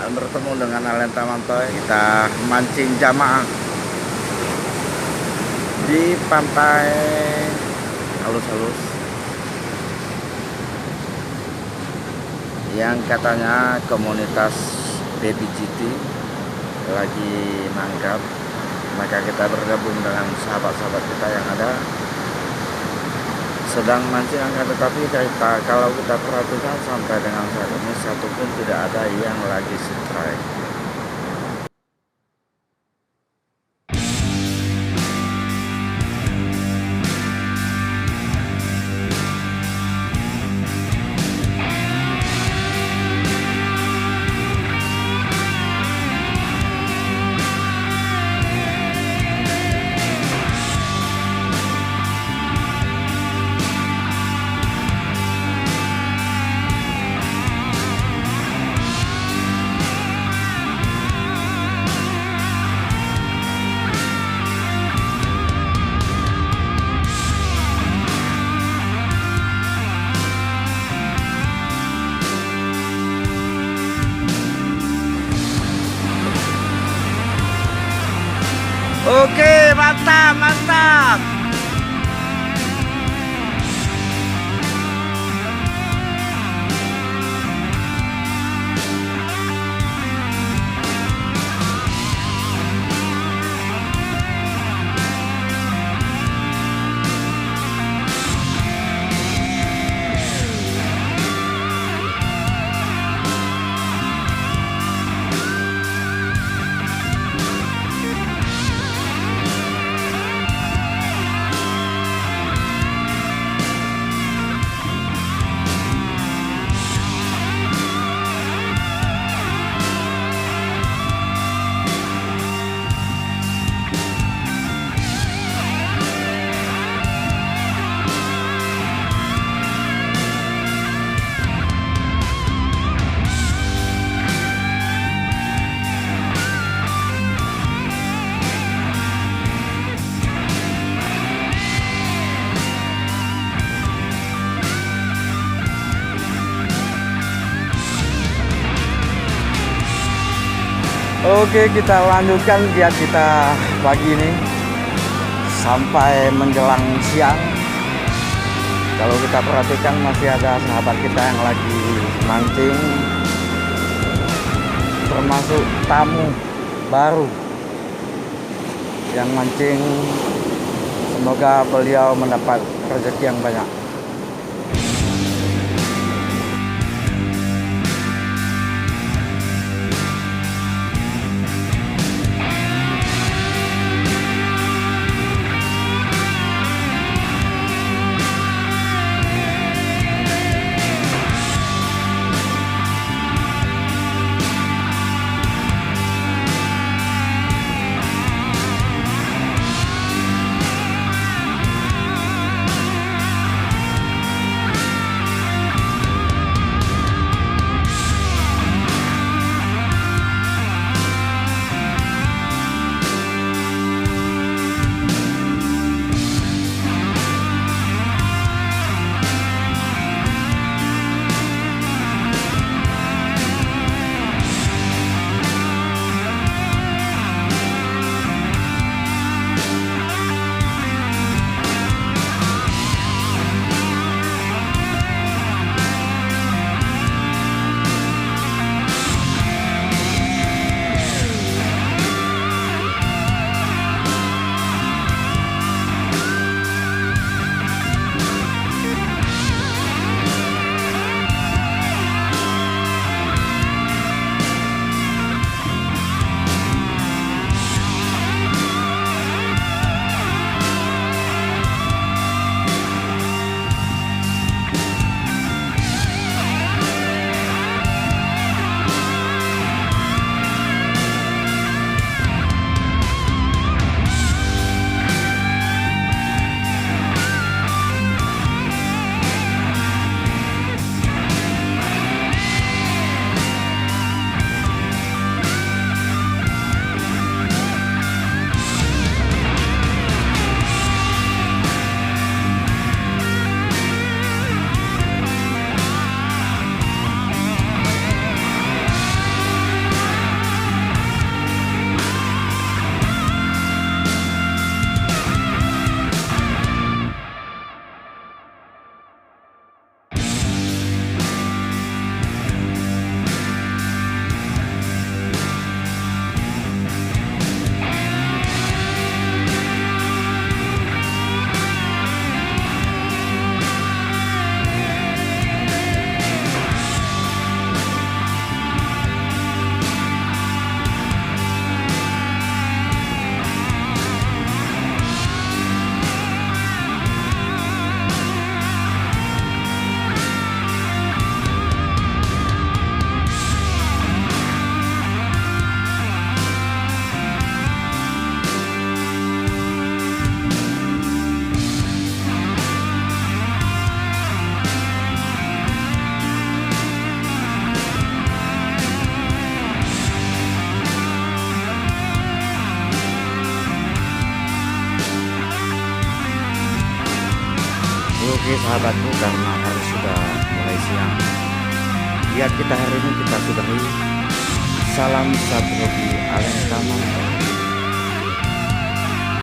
bertemu dengan Alenta Mantoy. Kita mancing jamaah di pantai halus-halus yang katanya komunitas Baby GT lagi nangkap. Maka kita bergabung dengan sahabat-sahabat kita yang ada sedang mancing, tetapi kalau kita perhatikan sampai dengan saat ini satupun tidak ada yang lagi strike. Oke, mantap, mantap. Oke, kita lanjutkan giat kita pagi ini sampai menjelang siang. Kalau kita perhatikan masih ada sahabat kita yang lagi mancing, termasuk tamu baru yang mancing. Semoga beliau mendapat rezeki yang banyak. Oke sahabatku, karena hari sudah mulai siang, lihat kita hari ini kita sudahi. Salam satu hobi Alen Kamal.